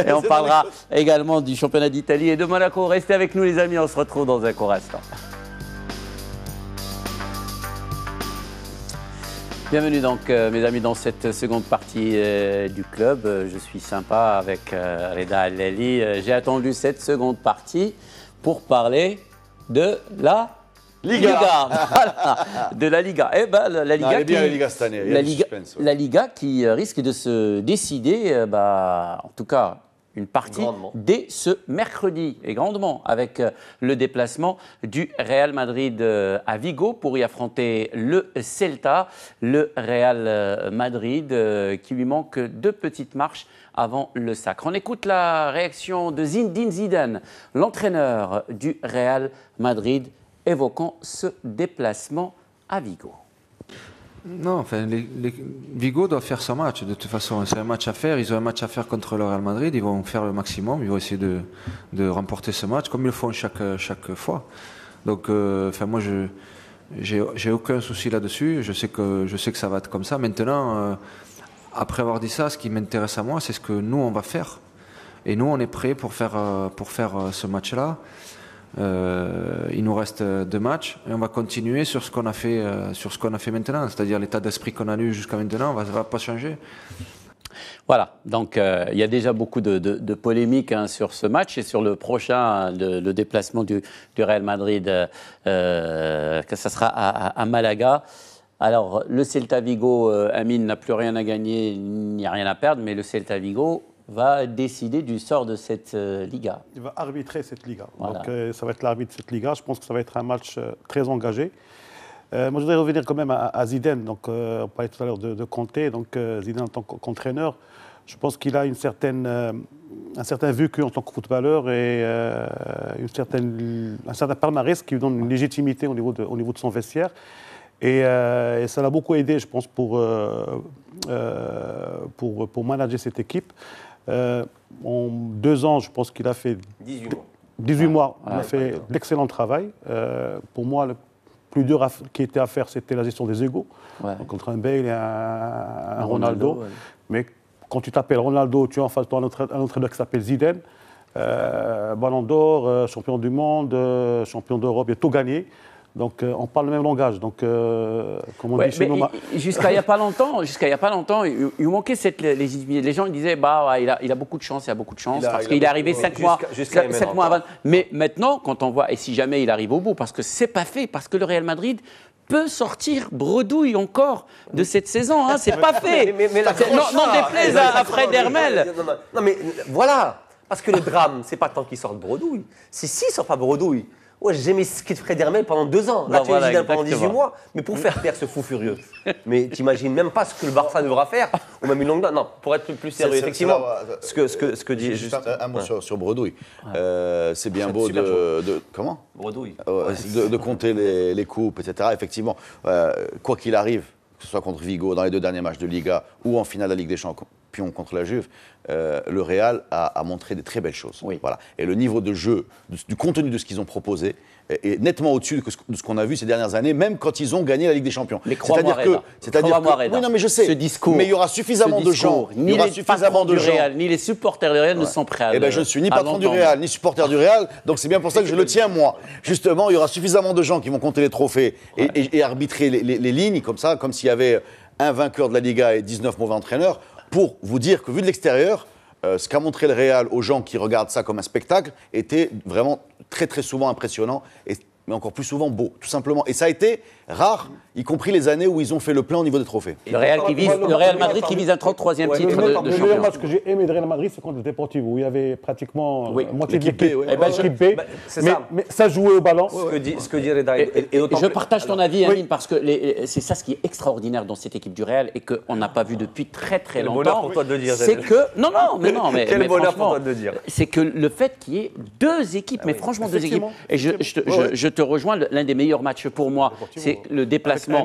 Et on parlera également du championnat d'Italie et de Monaco. Restez avec nous les amis, on se retrouve dans un court instant. Bienvenue donc mes amis dans cette seconde partie du club. Je suis sympa avec Reda Allali. J'ai attendu cette seconde partie pour parler de la Liga. Voilà, de la Liga. Eh ben, la Liga, elle est bien la Liga cette année. La Liga qui risque de se décider, en tout cas une partie, dès ce mercredi, et grandement, avec le déplacement du Real Madrid à Vigo pour y affronter le Celta. Le Real Madrid qui lui manque 2 petites marches avant le sacre. On écoute la réaction de Zinedine Zidane, l'entraîneur du Real Madrid, évoquant ce déplacement à Vigo. Non, enfin, Vigo doit faire son match. De toute façon, c'est un match à faire. Ils ont un match à faire contre le Real Madrid. Ils vont faire le maximum. Ils vont essayer de remporter ce match, comme ils le font chaque fois. Donc, moi, j'ai aucun souci là-dessus. Je sais que ça va être comme ça. Maintenant, après avoir dit ça, ce qui m'intéresse à moi, c'est ce que nous on va faire. Et nous, on est prêts pour faire ce match-là. Il nous reste 2 matchs et on va continuer sur ce qu'on a fait maintenant, c'est-à-dire l'état d'esprit qu'on a eu jusqu'à maintenant, ça ne va pas changer. Voilà, donc il y a déjà beaucoup de polémiques sur ce match et sur le prochain, le déplacement du Real Madrid, que ça sera à Malaga. Alors, le Celta Vigo, Amine n'a plus rien à gagner ni rien à perdre, mais le Celta Vigo va décider du sort de cette Liga. Il va arbitrer cette Liga. Voilà. Donc, ça va être l'arbitre de cette Liga. Je pense que ça va être un match très engagé. Moi, je voudrais revenir quand même à Zidane. Donc, on parlait tout à l'heure de Conte. Donc, Zidane en tant qu'entraîneur, je pense qu'il a un certain vécu en tant que footballeur et un certain palmarès qui lui donne une légitimité au niveau de son vestiaire. Et ça l'a beaucoup aidé, je pense, pour manager cette équipe. En 2 ans, je pense qu'il a fait 18 mois. Il a fait d'excellent travail. Pour moi, le plus dur qui était à faire, c'était la gestion des égos. Donc, entre un Bale et un Ronaldo. Ouais. Mais quand tu t'appelles Ronaldo, tu as en face de toi un entraîneur qui s'appelle Zidane. Ballon d'or, champion du monde, champion d'Europe, il a tout gagné. Donc, on parle le même langage. Donc, comme on dit chez nous... Jusqu'à il n'y a pas longtemps, il manquait cette légitimité. Les gens ils disaient, il a beaucoup de chance, parce qu'il est arrivé 5 mois avant. Mais maintenant, quand on voit, et si jamais il arrive au bout, parce que c'est pas fait, parce que le Real Madrid peut sortir bredouille encore de cette saison, hein, c'est pas fait. Non déplaise à Fred Hermel. Non, mais voilà, parce que le drame, c'est pas tant qu'il sortent bredouille. S'il ne sort pas bredouille. Ouais, j'ai aimé ce qu'il Fred Hermel pendant 2 ans. Là, tu es Zidane pendant 18 mois. Mais pour faire taire ce fou furieux. Mais tu n'imagines même pas ce que le Barça devra faire. Ou même une longue date. Non, pour être plus sérieux, effectivement. Ce que dit juste un mot sur Bredouille. C'est bien beau de comment Bredouille. De compter les coupes, etc. Effectivement, quoi qu'il arrive, que ce soit contre Vigo dans les 2 derniers matchs de Liga ou en finale de la Ligue des Champions contre la Juve, le Real a montré des très belles choses. Oui. Voilà. Et le niveau de jeu, du contenu de ce qu'ils ont proposé est nettement au-dessus de ce qu'on a vu ces dernières années, même quand ils ont gagné la Ligue des Champions. Mais crois-moi, oui, non, mais je sais. Ce discours, mais il y aura suffisamment de gens. Ni les patrons du Real, ni les supporters du Real ne sont prêts à je ne suis ni patron du Real, ni supporter du Real, donc c'est bien pour ça que je le tiens, moi. Justement, il y aura suffisamment de gens qui vont compter les trophées et arbitrer les lignes, comme ça, comme s'il y avait un vainqueur de la Liga et 19 mauvais entraîneurs, pour vous dire que, vu de l'extérieur, ce qu'a montré le Real aux gens qui regardent ça comme un spectacle était vraiment très très souvent impressionnant, mais encore plus souvent beau, tout simplement. Et ça a été rare, y compris les années où ils ont fait le plein au niveau des trophées. Le Real Madrid qui vise un 33e titre de champion. Le meilleur match que j'ai aimé de Real Madrid, c'est contre le Deportivo, où il y avait pratiquement moitié de l'équipe B. Mais ça jouait au ballon. Ce que dit Reda. Je partage ton avis, Amine, parce que c'est ça ce qui est extraordinaire dans cette équipe du Real et qu'on n'a pas vu depuis très très longtemps. Quel bonheur pour toi de le dire. C'est que mais quel bonheur pour toi de le dire. C'est que le fait qu'il y ait 2 équipes, mais franchement 2 équipes. Et je te rejoins, l'un des meilleurs matchs pour moi, c'est le déplacement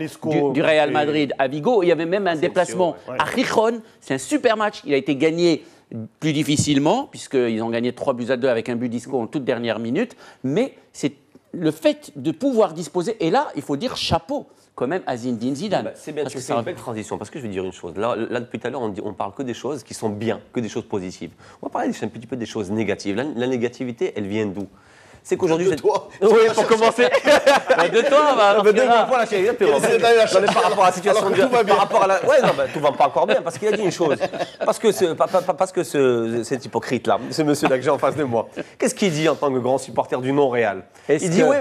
du Real Madrid à Vigo. Il y avait même un déplacement à Gijón. C'est un super match. Il a été gagné plus difficilement, puisqu'ils ont gagné 3-2 avec un but d'Isco en toute dernière minute. Mais c'est le fait de pouvoir disposer. Et là, il faut dire chapeau quand même à Zinedine Zidane. C'est bien, c'est une belle transition, parce que je vais dire une chose. Là depuis tout à l'heure, on parle que des choses qui sont bien, que des choses positives. On va parler un petit peu des choses négatives. La négativité, elle vient d'où ? C'est qu'aujourd'hui... De toi. Oui, pour commencer. De toi, par rapport à la situation... Par rapport à la... Ouais, non, tout va pas encore bien, parce qu'il a dit une chose. Parce que cet hypocrite-là, ce monsieur-là que j'ai en face de moi, qu'est-ce qu'il dit en tant que grand supporter du non-Real ? Il dit, oui...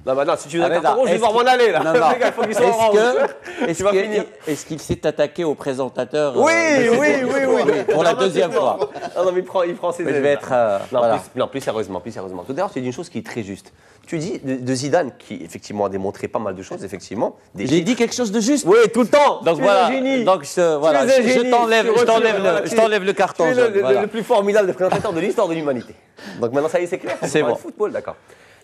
Non, si tu veux un carton rouge, je vais voir m'en aller, là. Non. Il faut qu'il soit orange. Est-ce qu'il s'est attaqué au présentateur Oui. Pour la 2e fois. Non, mais il prend ses élèves. Je vais être... plus sérieusement. Tout d'ailleurs, tu dis une chose qui est très juste. Tu dis de Zidane, qui effectivement a démontré pas mal de choses, effectivement. J'ai dit quelque chose de juste. Oui, tout le temps. Donc voilà. Donc je t'enlève le carton. Tu es le plus formidable des présentateurs de l'histoire de l'humanité. Donc maintenant, ça y est, c'est clair. C'est bon. Le football, d'accord.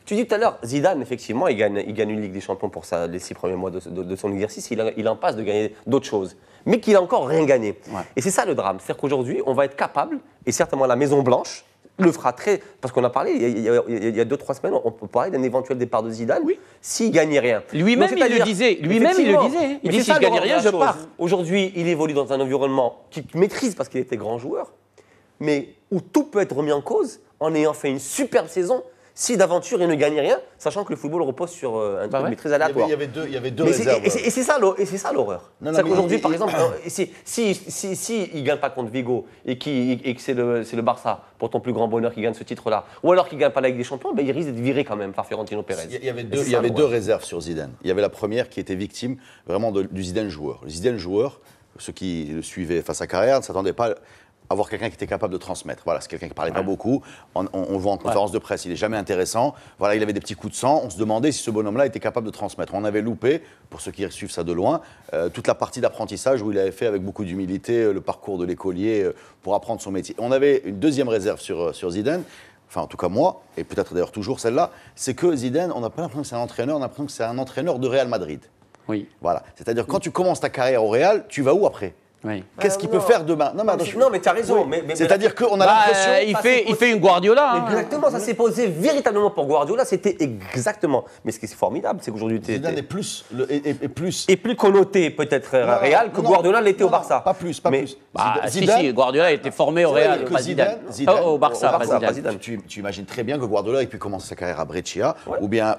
Tu dis tout à l'heure, Zidane, effectivement, il gagne une Ligue des Champions pour les 6 premiers mois de son exercice. Il en passe de gagner d'autres choses, mais qu'il n'a encore rien gagné. Ouais. Et c'est ça le drame. C'est-à-dire qu'aujourd'hui, on va être capable, et certainement la Maison-Blanche le fera très... Parce qu'on a parlé, il y a 2-3 semaines, on peut parler d'un éventuel départ de Zidane s'il ne gagnait rien. Lui-même, il le disait. Il dit, si je ne gagne rien, je pars. Aujourd'hui, il évolue dans un environnement qu'il maîtrise parce qu'il était grand joueur, mais où tout peut être remis en cause en ayant fait une superbe saison. Si d'aventure il ne gagne rien, sachant que le football repose sur un truc très aléatoire. Il y avait deux réserves. Et c'est ça l'horreur. C'est qu'aujourd'hui, par exemple, si il ne gagne pas contre Vigo et que c'est le Barça, pour ton plus grand bonheur, qui gagne ce titre-là, ou alors qu'il ne gagne pas la Ligue des Champions, il risque d'être viré quand même par Fiorentino Pérez. Il y avait 2 réserves sur Zidane. Il y avait la première qui était victime vraiment du Zidane joueur. Le Zidane joueur, ceux qui le suivaient face à carrière, ne s'attendaient pas avoir quelqu'un qui était capable de transmettre. Voilà, c'est quelqu'un qui ne parlait pas beaucoup. On le voit en conférence de presse, il n'est jamais intéressant. Voilà, il avait des petits coups de sang. On se demandait si ce bonhomme-là était capable de transmettre. On avait loupé, pour ceux qui suivent ça de loin, toute la partie d'apprentissage où il avait fait avec beaucoup d'humilité le parcours de l'écolier pour apprendre son métier. On avait une deuxième réserve sur Zidane. Enfin, en tout cas moi, et peut-être d'ailleurs toujours celle-là, c'est que Zidane, on n'a pas l'impression que c'est un entraîneur, on a l'impression que c'est un entraîneur de Real Madrid. Oui. Voilà. C'est-à-dire, quand tu commences ta carrière au Real, tu vas où après ? Oui. Qu'est-ce qu'il peut faire demain ? Non, mais tu as raison. Oui. C'est-à-dire qu'on a l'impression... Il fait une Guardiola. Hein. Exactement, ça s'est posé véritablement pour Guardiola. C'était exactement... Mais ce qui est formidable, c'est qu'aujourd'hui... Zidane est plus... Et plus connoté peut-être Real que Guardiola l'était au Barça. Pas plus. Si, Guardiola a été formé au Real, pas Zidane. Au Barça, pas Zidane. Tu imagines très bien que Guardiola ait pu commencer sa carrière à Brescia, ou bien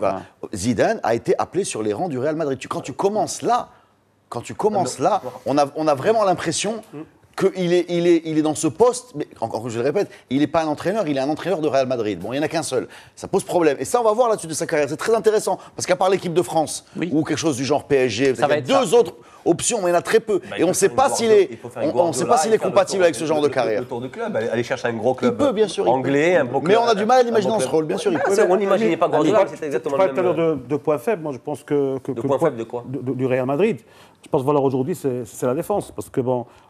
Zidane a été appelé sur les rangs du Real Madrid. Quand tu commences là, on a vraiment l'impression qu'il est dans ce poste, mais encore je le répète, il n'est pas un entraîneur, il est un entraîneur de Real Madrid. Bon, il n'y en a qu'un seul. Ça pose problème. Et ça, on va voir là-dessus de sa carrière. C'est très intéressant, parce qu'à part l'équipe de France, ou quelque chose du genre PSG, il y a deux autres options, mais il y en a très peu. Et on ne sait pas s'il est compatible avec ce genre de carrière. Le tour de club, aller chercher un gros club anglais, un beau club. Mais on a du mal à l'imaginer dans ce rôle, bien sûr. On n'imaginait pas Guardiola, c'était exactement le même. Tu parlais tout à l'heure de points faibles. Moi, je pense que de points faibles de quoi ? Du Real Madrid. Je pense que aujourd'hui, c'est la défense. Parce que,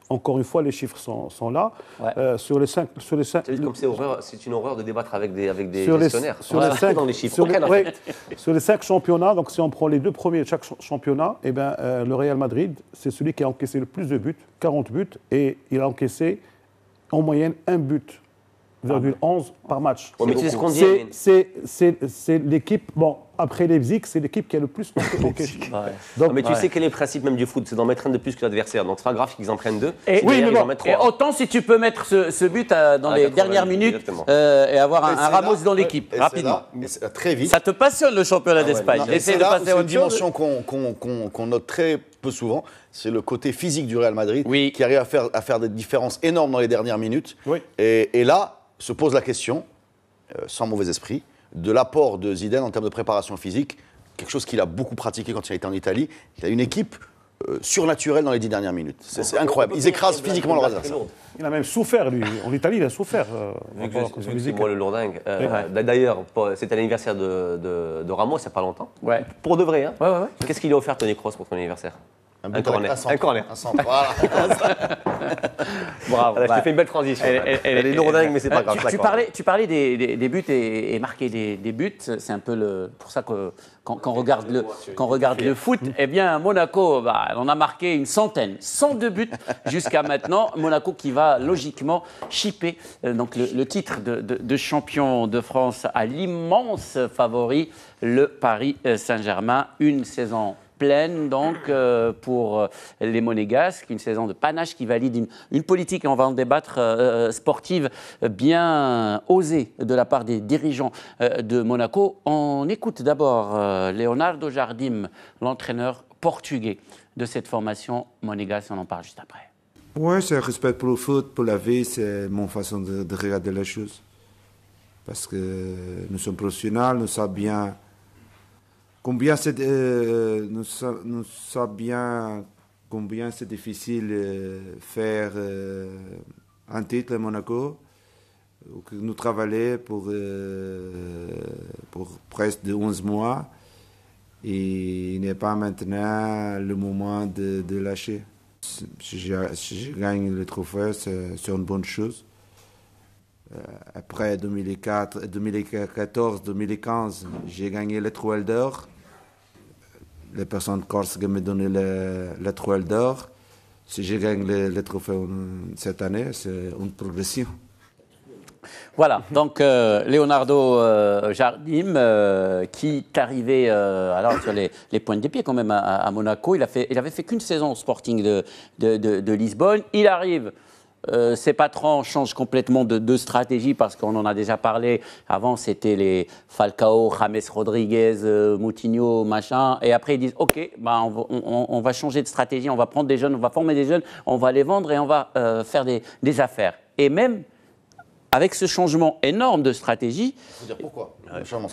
encore une fois, les chiffres sont là. Ouais. Sur les 5... Comme c'est une horreur de débattre avec des gestionnaires. Sur les 5 dans les chiffres. Sur les 5 championnats, donc si on prend les 2 premiers de chaque championnat, le Real Madrid, c'est celui qui a encaissé le plus de buts, 40 buts, et il a encaissé en moyenne 1 but. 1,11 par match. Mais c'est ce qu'on dit. C'est l'équipe, après Leipzig, c'est l'équipe qui a le plus encaissé. Mais tu sais quel est le principe même du foot, c'est d'en mettre un de plus que l'adversaire. Donc c'est pas grave qu'ils en prennent 2. Et autant si tu peux mettre ce but dans les dernières minutes et avoir un Ramos dans l'équipe, rapidement. Très vite. Ça te passionne le championnat d'Espagne. C'est une dimension qu'on note très peu souvent, c'est le côté physique du Real Madrid qui arrive à faire des différences énormes dans les dernières minutes. Et là, se pose la question, sans mauvais esprit, de l'apport de Zidane en termes de préparation physique, quelque chose qu'il a beaucoup pratiqué quand il a été en Italie. Il a une équipe surnaturelle dans les 10 dernières minutes. C'est incroyable. Ils écrasent physiquement leur adversaire. Il a même souffert, lui. En Italie, il a souffert. C'est moi le lourdingue. D'ailleurs, c'était l'anniversaire de Ramos il n'y a pas longtemps. Ouais. Pour de vrai. Hein. Ouais. Qu'est-ce qu'il a offert Toni Kroos pour ton anniversaire ? Un corner. Un centre. Voilà. Bravo. Je t'ai fait une belle transition. Elle est lourdingue, mais c'est pas grave. Tu parlais des buts et marquer des buts. C'est un peu pour ça que quand on regarde le foot, eh bien Monaco, on a marqué une centaine, 102 buts jusqu'à maintenant. Monaco qui va logiquement chipper donc le titre de champion de France à l'immense favori, le Paris Saint-Germain. Une saison pleine donc pour les Monégasques, une saison de panache qui valide une politique, et on va en débattre, sportive bien osée de la part des dirigeants de Monaco. On écoute d'abord Leonardo Jardim, l'entraîneur portugais de cette formation monégasque, on en parle juste après. Oui, c'est un respect pour le foot, pour la vie, c'est mon façon de regarder les choses. Parce que nous sommes professionnels, nous savons bien combien c'est difficile faire un titre à Monaco. Nous travaillons pour presque 11 mois et il n'est pas maintenant le moment de lâcher. Si je gagne le trophée, c'est une bonne chose. Après 2014-2015, j'ai gagné l'étoile d'or. Les personnes corses qui me donné l'étoile d'or. Si je gagne le trophée cette année, c'est une progression. Voilà, donc Leonardo Jardim qui est arrivé alors sur les pointes des pieds quand même à Monaco. Il avait fait qu'une saison au Sporting de Lisbonne. Il arrive. Ses patrons changent complètement de stratégie parce qu'on en a déjà parlé. Avant, c'était les Falcao, James Rodriguez, Moutinho, machin. Et après, ils disent OK, on va changer de stratégie, on va prendre des jeunes, on va former des jeunes, on va les vendre et on va faire des affaires. Et même avec ce changement énorme de stratégie,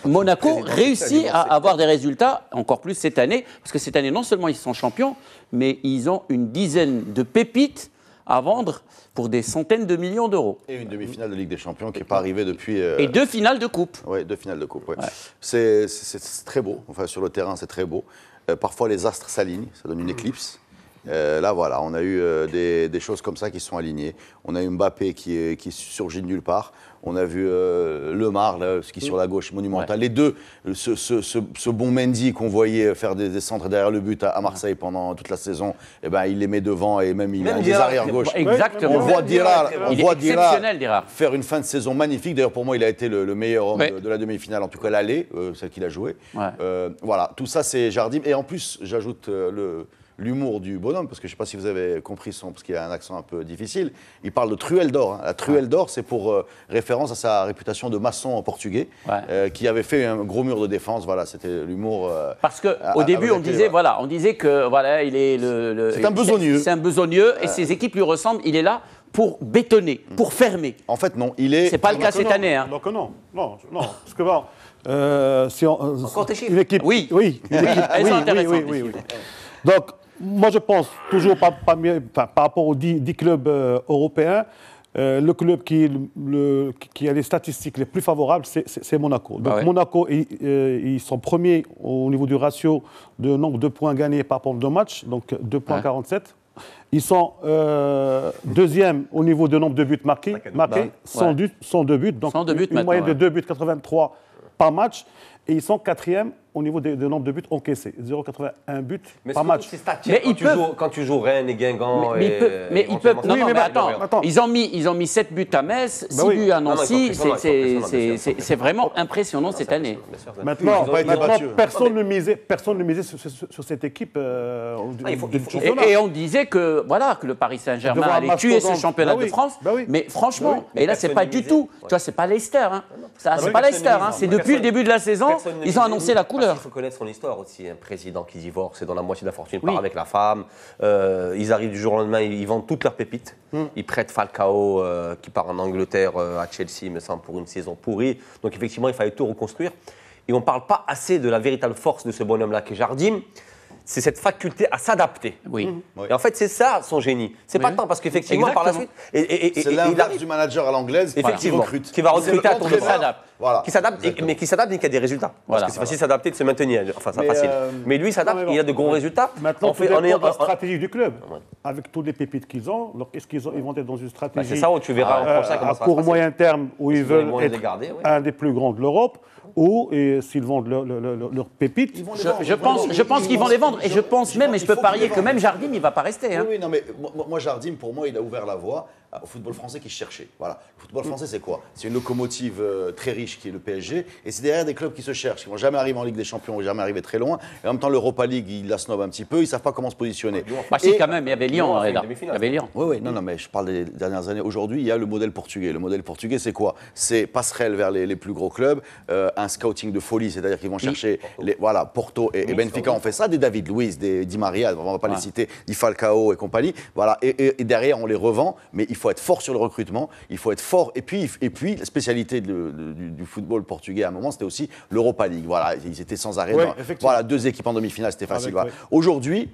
Monaco réussit à avoir des résultats, encore plus cette année. Parce que cette année, non seulement ils sont champions, mais ils ont une dizaine de pépites à vendre pour des centaines de millions d'euros. Et une demi-finale de Ligue des Champions qui n'est pas arrivée depuis... Et 2 finales de coupe. Oui, 2 finales de coupe. Ouais. C'est très beau. Enfin, sur le terrain, c'est très beau. Parfois, les astres s'alignent. Ça donne une éclipse. Là, voilà, on a eu des choses comme ça qui sont alignées. On a eu Mbappé qui surgit de nulle part. On a vu Lemar, là, qui sur la gauche, monumental. Les deux, ce bon Mendy qu'on voyait faire des centres derrière le but à Marseille pendant toute la saison, eh ben, il les met devant et même il a des arrières-gauches. Exactement. On voit Diarra Diarra faire une fin de saison magnifique. D'ailleurs, pour moi, il a été le meilleur homme de la demi-finale, en tout cas l'aller, celle qu'il a jouée. Voilà, tout ça, c'est Jardim. Et en plus, j'ajoute l'humour du bonhomme, parce que je ne sais pas si vous avez compris parce qu'il a un accent un peu difficile. Il parle de truelle d'or. Hein. La truelle d'or, c'est pour référence à sa réputation de maçon en portugais, qui avait fait un gros mur de défense. Voilà, c'était l'humour. Parce qu'au début, on disait que voilà, il est c'est un besogneux. C'est un besogneux et ses équipes lui ressemblent. Il est là pour bétonner, pour fermer. En fait, non, il est. C'est pas le cas cette année. Hein. Donc non. Parce que bon, si une équipe, oui, elles sont intéressantes. Oui. Donc, moi, je pense toujours par rapport aux 10 clubs européens, le club qui a les statistiques les plus favorables, c'est Monaco. Donc, Monaco, ils sont premiers au niveau du ratio de nombre de points gagnés par rapport aux 2 matchs, donc 2,47. Ils sont deuxième au niveau de nombre de buts marqués, 102 buts, donc une moyenne de 2,83 par match. Et ils sont quatrième au niveau de nombre de buts encaissés, 0,81 buts par match. Mais quand tu joues Rennes et Guingamp... Mais ils peuvent... Non, mais attends. Ils ont mis 7 buts à Metz, 6 buts à Nancy. C'est vraiment impressionnant cette année. Maintenant, personne ne misait sur cette équipe du championnat. Et on disait que le Paris Saint-Germain allait tuer ce championnat de France. Mais franchement, et là, c'est pas du tout. Tu vois, c'est pas Leicester. C'est pas Leicester. C'est depuis le début de la saison, ils ont annoncé la couleur. Il faut connaître son histoire aussi. Un président qui divorce, c'est dans la moitié de la fortune, part avec la femme. Ils arrivent du jour au lendemain, ils vendent toutes leurs pépites. Ils prêtent Falcao, qui part en Angleterre, à Chelsea, il me semble, pour une saison pourrie. Donc effectivement, il fallait tout reconstruire. Et on ne parle pas assez de la véritable force de ce bonhomme-là, qui est Jardim. C'est cette faculté à s'adapter. Et en fait, c'est ça son génie. C'est pas tant parce qu'effectivement, par la suite. C'est l'inverse du manager à l'anglaise qui recrute. Qui va recruter à tour de bras. Voilà. Qui s'adapte, mais qui s'adapte et qui a des résultats. Parce que c'est facile de s'adapter et de se maintenir. Enfin, c'est facile. Mais lui, il s'adapte et il a de gros résultats. Maintenant, tout dépend de la stratégie du club. Avec tous les pépites qu'ils ont, est-ce qu'ils vont être dans une stratégie c'est ça où tu verras à court moyen terme où ils veulent être un des plus grands de l'Europe, ou s'ils vendent leurs pépites. Je pense qu'ils vont les vendre. Et je pense même, et je peux parier que même Jardim, il ne va pas rester. Oui, non, mais moi, Jardim, pour moi, il a ouvert la voie au football français qui se cherchait. Voilà. Le football français, c'est quoi? C'est une locomotive très riche qui est le PSG. Et c'est derrière des clubs qui se cherchent, qui ne vont jamais arriver en Ligue des Champions, qui ne vont jamais arriver très loin. Et en même temps, l'Europa League, ils la snobent un petit peu. Ils ne savent pas comment se positionner. Si, quand même, il y avait Lyon. Oui, non, mais je parle des dernières années. Aujourd'hui, il y a le modèle portugais. Le modèle portugais, c'est quoi? C'est passerelle vers les plus gros clubs, un scouting de folie, c'est-à-dire qu'ils vont chercher Porto et Benfica ont fait ça, des David Luiz, des Di Maria, on ne va pas les citer, Di Falcao et compagnie. Voilà. Et derrière, on les revend, mais il faut être fort sur le recrutement, il faut être fort. Et puis la spécialité du football portugais à un moment, c'était aussi l'Europa League. Voilà, ils étaient sans arrêt. Voilà, 2 équipes en demi-finale, c'était facile. Voilà. Aujourd'hui,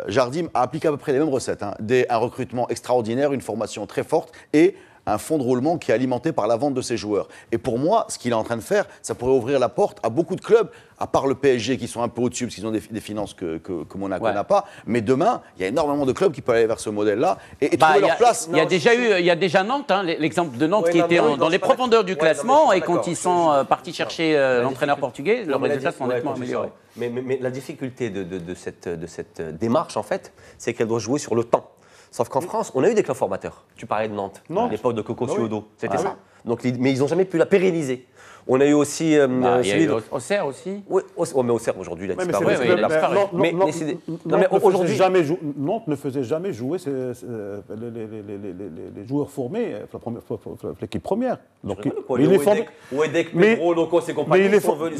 Jardim a appliqué à peu près les mêmes recettes. Un recrutement extraordinaire, une formation très forte et un fonds de roulement qui est alimenté par la vente de ses joueurs. Et pour moi, ce qu'il est en train de faire, ça pourrait ouvrir la porte à beaucoup de clubs, à part le PSG qui sont un peu au-dessus parce qu'ils ont des finances que Monaco n'a pas. Mais demain, il y a énormément de clubs qui peuvent aller vers ce modèle-là et trouver leur place. Il y a déjà Nantes, l'exemple de Nantes qui était dans les profondeurs du classement et quand ils sont partis chercher l'entraîneur portugais, leurs résultats sont nettement améliorés. Mais la difficulté de cette démarche, en fait, c'est qu'elle doit jouer sur le temps. Sauf qu'en France, on a eu des clubs formateurs. Tu parlais de Nantes, à l'époque de Coco Suodo. C'était ça. Donc, mais ils n'ont jamais pu la pérenniser. On a eu aussi... il y a eu Auxerre aussi. Oui, mais Auxerre, aujourd'hui, il a disparu. Mais aujourd'hui... Nantes ne faisait jamais jouer les joueurs formés, l'équipe première. Ouedek, Pedro, Loco, ses compagnons, ils sont venus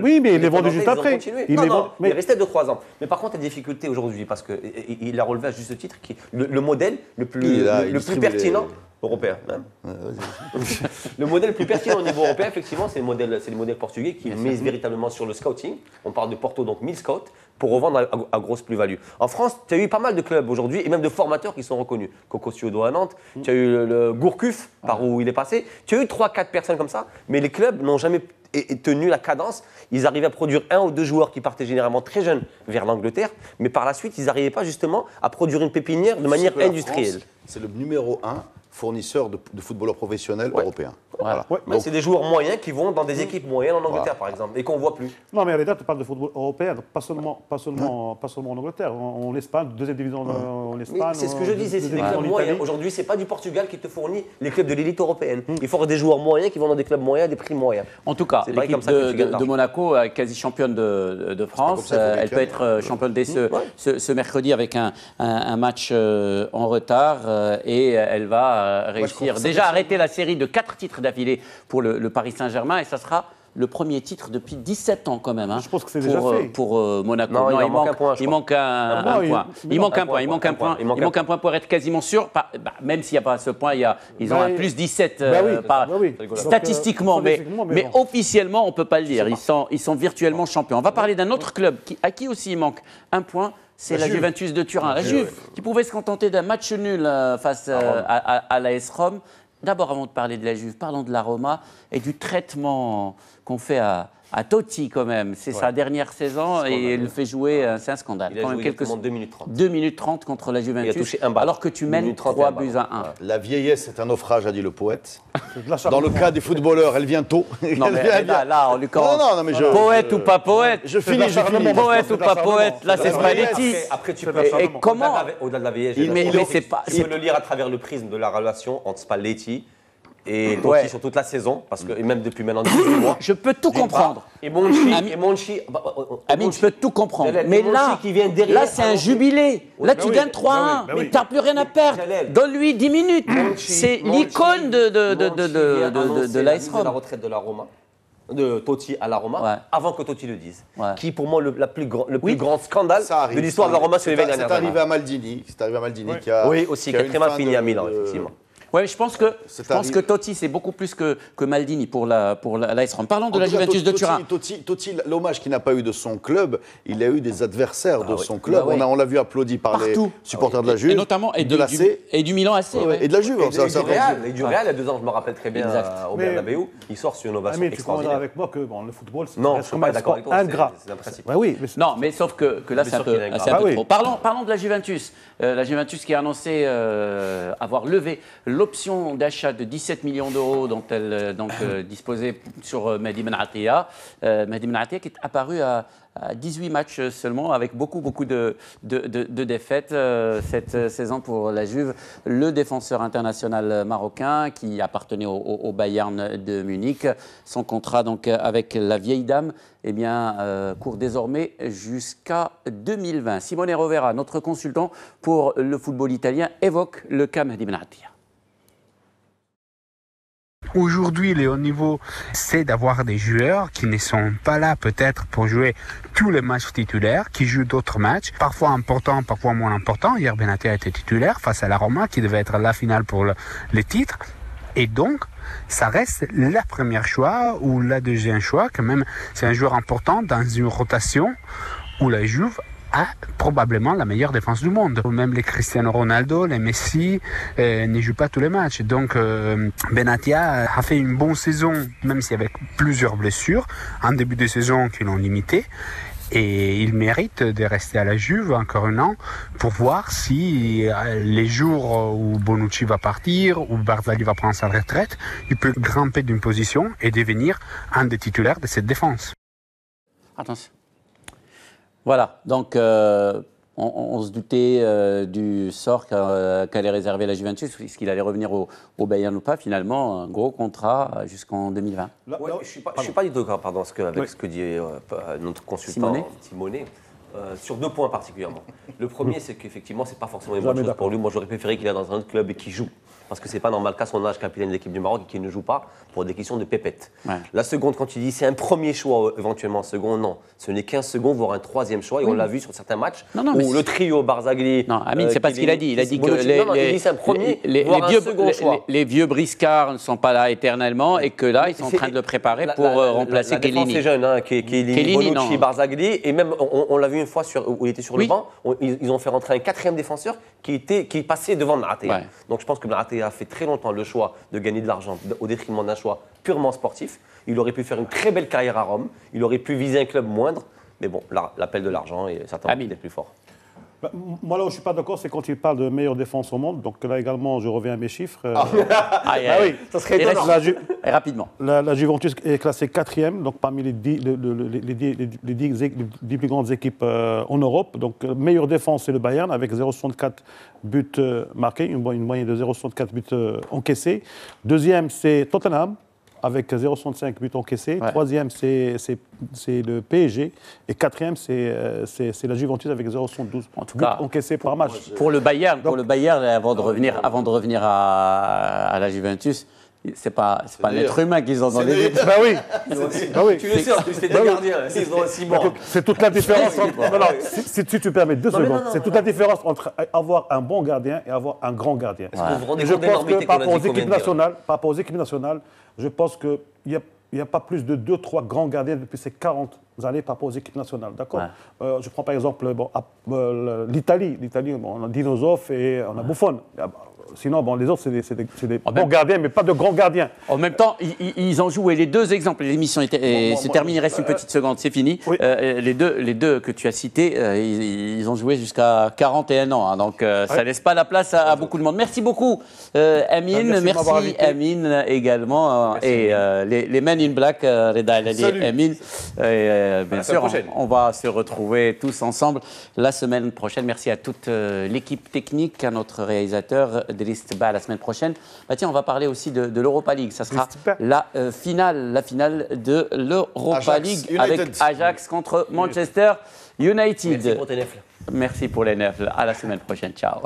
oui, mais ils les vendent juste après. Il restait 2-3 ans. Mais par contre, il y a des difficultés aujourd'hui, parce qu'il a relevé à juste titre le modèle le plus pertinent. Européen, même. Le modèle le plus pertinent au niveau européen, effectivement, c'est les modèles portugais qui misent véritablement sur le scouting. On parle de Porto, donc 1000 scouts, pour revendre à grosse plus-value. En France, tu as eu pas mal de clubs aujourd'hui, et même de formateurs qui sont reconnus. Coco Ciodo à Nantes, tu as eu le Gourcuff, par où il est passé. Tu as eu 3-4 personnes comme ça, mais les clubs n'ont jamais tenu la cadence. Ils arrivaient à produire 1 ou 2 joueurs qui partaient généralement très jeunes vers l'Angleterre, mais par la suite, ils n'arrivaient pas justement à produire une pépinière de manière industrielle. C'est le numéro 1 fournisseur de footballeurs professionnels européens. Voilà. Donc, c'est des joueurs moyens qui vont dans des équipes moyennes en Angleterre, par exemple, et qu'on ne voit plus. Non, mais à l'état, tu parles de football européen, pas seulement en Angleterre, en Espagne, deuxième division en Espagne. C'est ce que je disais, c'est des clubs moyens. Aujourd'hui, ce n'est pas du Portugal qui te fournit les clubs de l'élite européenne. Il faut des joueurs moyens qui vont dans des clubs moyens à des prix moyens. En tout cas, l'équipe de Monaco, quasi championne de France, elle peut être championne dès ce mercredi avec un match en retard et elle va réussir. Déjà arrêter la série de 4 titres d'affilée pour le Paris Saint-Germain et ça sera le premier titre depuis 17 ans quand même. Je pense que c'est déjà fait. Pour Monaco. Non, il manque un point. Il manque un point pour être quasiment sûr. Même s'il n'y a pas ce point, ils ont un plus 17 statistiquement, mais officiellement, on ne peut pas le dire. Ils sont virtuellement champions. On va parler d'un autre club à qui aussi il manque un point. C'est la Juventus de Turin. La Juve qui pouvait se contenter d'un match nul face à l'AS Rome. D'abord, avant de parler de la Juve, parlons de la Roma et du traitement qu'on fait à Totti quand même. C'est sa dernière saison et il le fait jouer, c'est un scandale. Il a joué exactement 2 minutes 30. 2 minutes 30 contre la Juventus, il a touché un ballon. Alors que tu mènes 3 buts à 1. La vieillesse est un naufrage, a dit le poète. Dans le cas des footballeurs, elle vient tôt. Non, mais là, on lui commence. Non, mais poète ou pas poète. Je finis. Poète ou pas poète. Là, c'est Spalletti. Après, tu peux. Et comment au-delà de la vieillesse, il peut le lire à travers le prisme de la relation entre Spalletti et Totti sur toute la saison, parce que même depuis maintenant 18 mois. Je peux tout comprendre. Et Monchi. Amine, je peux tout comprendre. Mais là, c'est un jubilé. Là, tu gagnes 3-1. Mais tu n'as plus rien à perdre. Donne-lui 10 minutes. C'est l'icône de l'AS Rome. La retraite de la Roma. De Totti à la Roma, avant que Totti le dise. Qui, pour moi, le plus grand scandale de l'histoire de la Roma sur les 20 dernières années. C'est arrivé à Maldini. Oui, aussi, qui a très mal fini à Milan, effectivement. Oui, je pense que Totti, c'est beaucoup plus que Maldini pour l'AS Rome. Parlons de la Juventus de Turin. Totti, l'hommage qu'il n'a pas eu de son club, il a eu des adversaires de son club. On l'a vu applaudi par les supporters de la Juve. Et notamment du Milan AC. Et de la Juve. Et du Real, il y a 2 ans, je me rappelle très bien, au Bernabéu, il sort sur une ovation extraordinaire. Avec moi que le football, c'est ingrat. C'est un principe. Non, mais sauf que là, c'est un peu trop. Parlons de la Juventus. La Juventus qui a annoncé avoir levé l'option d'achat de 17 millions d'euros dont elle disposait sur Mehdi Benatia. Mehdi Benatia qui est apparu à 18 matchs seulement, avec beaucoup de défaites cette saison pour la Juve. Le défenseur international marocain qui appartenait au Bayern de Munich. Son contrat donc avec la vieille dame court désormais jusqu'à 2020. Simone Rovera, notre consultant pour le football italien, évoque le cas Mehdi Benatia. Aujourd'hui, le haut niveau, c'est d'avoir des joueurs qui ne sont pas là peut-être pour jouer tous les matchs titulaires, qui jouent d'autres matchs, parfois importants, parfois moins importants. Hier, Benatia était titulaire face à la Roma, qui devait être la finale pour le titre. Et donc, ça reste la première choix ou la deuxième choix. Quand même, c'est un joueur important dans une rotation où la Juve a probablement la meilleure défense du monde. Même les Cristiano Ronaldo, les Messi ne jouent pas tous les matchs. Donc Benatia a fait une bonne saison, même s'il y avait plusieurs blessures, en début de saison qui l'ont limité. Et il mérite de rester à la Juve encore un an pour voir si les jours où Bonucci va partir, ou Barzagli va prendre sa retraite, il peut grimper d'une position et devenir un des titulaires de cette défense. Attention. Voilà, donc on se doutait du sort qu'allait réserver la Juventus, puisqu'il allait revenir au Bayern ou pas. Finalement, un gros contrat jusqu'en 2020. Je ne suis pas du tout d'accord avec ce que dit notre consultant Simone. Sur 2 points particulièrement. Le premier, c'est qu'effectivement, ce n'est pas forcément une bonne chose pour lui. Moi, j'aurais préféré qu'il aille dans un autre club et qu'il joue. parce que c'est pas normal qu'à son âge, capitaine de l'équipe du Maroc, qu'il ne joue pas pour des questions de pépette. La seconde, quand tu dis c'est un premier choix éventuellement, second, non. Ce n'est qu'un second, voire un troisième choix, et on l'a vu sur certains matchs où le trio Barzagli. Non, Amine, c'est pas ce qu'il a dit. Il a dit que les vieux briscards ne sont pas là éternellement et que là, ils sont en train de le préparer pour remplacer Kellini. C'est jeune, Kellini, Bonucci, Barzagli, et même on l'a vu une fois où il était sur le banc, ils ont fait rentrer un quatrième défenseur qui passait devant Maratea. Donc je pense que Maratea a fait très longtemps le choix de gagner de l'argent au détriment d'un choix purement sportif. Il aurait pu faire une très belle carrière à Rome, il aurait pu viser un club moindre, mais bon, l'appel de l'argent est certainement le plus fort. Moi, là où je ne suis pas d'accord, c'est quand il parle de meilleure défense au monde. Donc là également, je reviens à mes chiffres. Oui, ça serait étonnant. Rapidement. La Juventus est classée 4e, donc parmi les 10 plus grandes équipes en Europe. Donc meilleure défense, c'est le Bayern, avec 0,64 buts marqués, une moyenne de 0,64 buts encaissés. Deuxième, c'est Tottenham, avec 0,65 buts encaissés. Troisième, c'est le PSG. Et quatrième, c'est la Juventus avec 0,72 buts encaissés par match. Pour le Bayern, avant de revenir à la Juventus, c'est pas un être humain qu'ils ont dans les buts. Oui. Tu le sais, en plus, c'est des gardiens. Ils ont aussi bon. C'est toute la différence. Si tu permets 2 secondes, c'est toute la différence entre avoir un bon gardien et avoir un grand gardien. Et je pense que par rapport aux équipes nationales, je pense qu'il n'y a pas plus de 2-3 grands gardiens depuis ces 40 années par rapport aux équipes nationales. D'accord. Je prends par exemple l'Italie. On a Dinozof et on a Buffon. Sinon, les autres, c'est des bons gardiens, mais pas de grands gardiens. En même temps, ils ont joué les 2 exemples. L'émission se termine, il reste une petite seconde, c'est fini. Oui. Les deux que tu as cités, ils ont joué jusqu'à 41 ans. Donc, ça ne laisse pas la place à beaucoup de monde. Merci beaucoup, Amine. Merci Amine également. Merci. Et les Men in Black, Reda Alali et Amine. Bien sûr, on va se retrouver tous ensemble la semaine prochaine. Merci à toute l'équipe technique, à notre réalisateur, Driss la semaine prochaine. Tiens, on va parler aussi de l'Europa League. Ça sera la finale de l'Europa League avec Ajax contre Manchester United. Merci pour tes nefles. Merci pour les nefles. À la semaine prochaine. Ciao.